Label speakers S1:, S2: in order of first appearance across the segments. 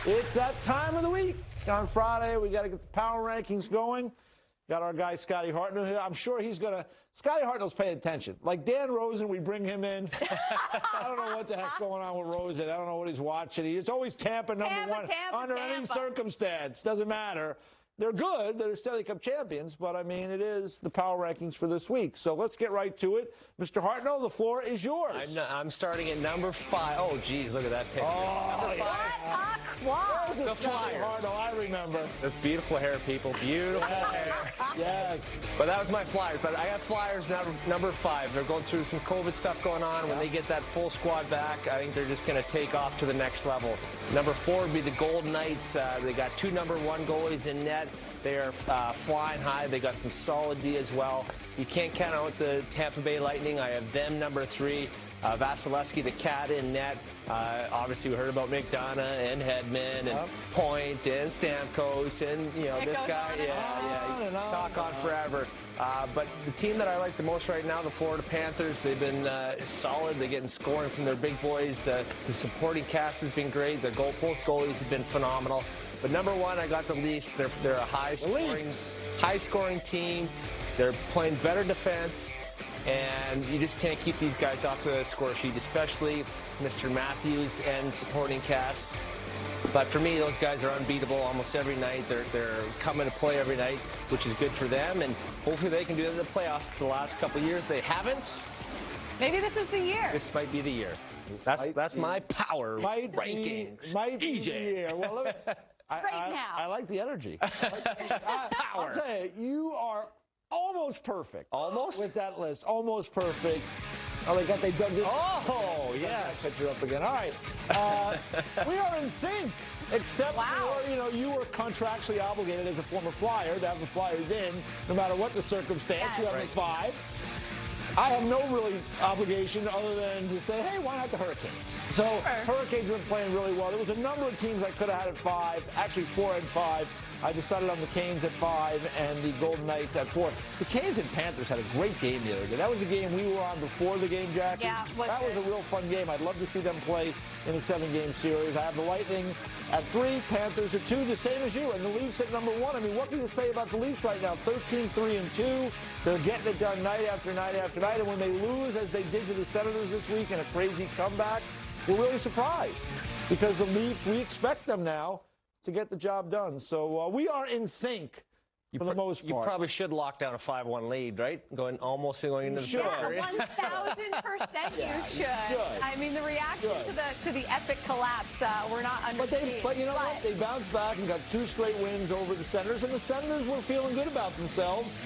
S1: It's that time of the week. On Friday, we got to get the power rankings going. Got our guy Scotty Hartnell here. I'm sure he's going to. Scotty Hartnell's paying attention. Like Dan Rosen, we bring him in. I don't know what the heck's going on with Rosen. I don't know what he's watching. He's always Tampa number one under any circumstance. Doesn't matter. They're good. They're Stanley Cup champions. But, I mean, it is the power rankings for this week. So let's get right to it. Mr. Hartnell, the floor is yours.
S2: I'm starting at number 5. Oh, geez, look at that picture.
S1: Oh,
S2: number 5.
S1: What?
S2: The Flyers.
S1: Hartnell, I remember.
S2: That's beautiful hair, people. Beautiful hair.
S1: Yes.
S2: But that was my Flyers. But I got Flyers number 5. They're going through some COVID stuff going on. Yeah. When they get that full squad back, I think they're just going to take off to the next level. Number 4 would be the Golden Knights. They got 2 number 1 goalies in net. They are flying high. They got some solid D as well. You can't count out the Tampa Bay Lightning. I have them number 3. Vasilevsky, the cat in net. Obviously, we heard about McDonough and Hedman and Point and Stamkos and, you know, this guy. Yeah, talk on forever. But the team that I like the most right now, the Florida Panthers, they've been solid. They're getting scoring from their big boys. The supporting cast has been great. The both goalies have been phenomenal. But number 1, I got the Leafs. They're a high-scoring team. They're playing better defense. And you just can't keep these guys off the score sheet, especially Mr. Matthews and supporting cast. But for me, those guys are unbeatable almost every night. They're coming to play every night, which is good for them. And hopefully they can do it in the playoffs. The last couple of years, they haven't.
S3: Maybe this is the year.
S2: This might be the year. That's my power rankings.
S1: Might be the year. Well, I like the energy. I'll tell you, you are almost perfect.
S2: Almost?
S1: With that list. Almost perfect. Oh, they dug this.
S2: Oh, yes.
S1: Put you up again. All right. We are in sync, except for, you know, you were contractually obligated as a former Flyer to have the Flyers in, no matter what the circumstance. Yes. You have the 5. I have no really obligation other than to say, hey, why not the Hurricanes? So Hurricanes have been playing really well. There was a number of teams I could have had at 5, actually 4 and 5. I decided on the Canes at 5 and the Golden Knights at 4. The Canes and Panthers had a great game the other day. That was a game we were on before the game, Jackie.
S3: Yeah,
S1: that was a real fun game. I'd love to see them play in a 7-game series. I have the Lightning at 3, Panthers at 2, the same as you, and the Leafs at number 1. I mean, what can you say about the Leafs right now? 13-3-2. They're getting it done night after night after night, and when they lose, as they did to the Senators this week in a crazy comeback, we're really surprised because the Leafs, we expect them now to get the job done. So we are in sync for the most part.
S2: You probably should lock down a 5-1 lead, right? Going into the
S3: victory. 1,000% you should. I mean, the reaction to the epic collapse, we're not understanding.
S1: But you know what? They bounced back and got 2 straight wins over the Senators, and the Senators were feeling good about themselves.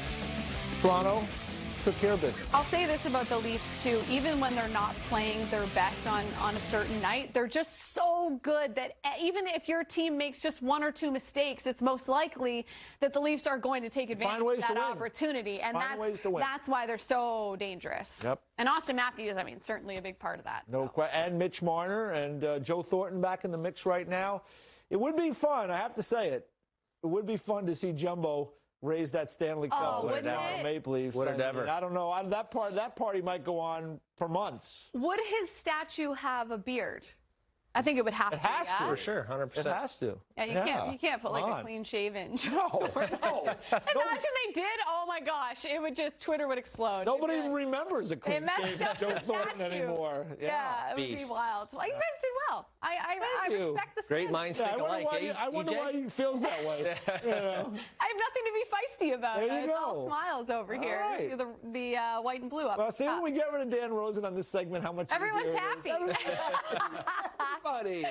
S1: Toronto took care of business.
S3: I'll say this about the Leafs, too. Even when they're not playing their best on a certain night, they're just so good that even if your team makes just 1 or 2 mistakes, it's most likely that the Leafs are going to take advantage of that opportunity. And that's why they're so dangerous.
S1: Yep.
S3: And Austin Matthews, I mean, certainly a big part of that.
S1: No question. And Mitch Marner and Joe Thornton back in the mix right now. It would be fun, I have to say it. It would be fun to see Jumbo raise that Stanley Cup with the Maple Leafs.
S2: Would it ever?
S1: I don't know. That party might go on for months.
S3: Would his statue have a beard? I think it would have to.
S1: It has to.
S2: For sure, 100%.
S1: It has to.
S3: Yeah, you can't put like a clean-shaven.
S1: No.
S3: Imagine they did. Oh my gosh, it would just Twitter would explode.
S1: Nobody even remembers a clean-shaven Joe Thornton anymore.
S3: Yeah, it would be wild. Well, you guys did well. I respect the
S2: great minds think alike.
S1: I wonder why he feels that way. You know?
S3: I have nothing to be feisty about.
S1: There you
S3: it's all smiles over here.
S1: Right.
S3: The white and blue up.
S1: Well, see when we get rid of Dan Rosen on this segment, how much
S3: everyone's happy.
S1: Everybody.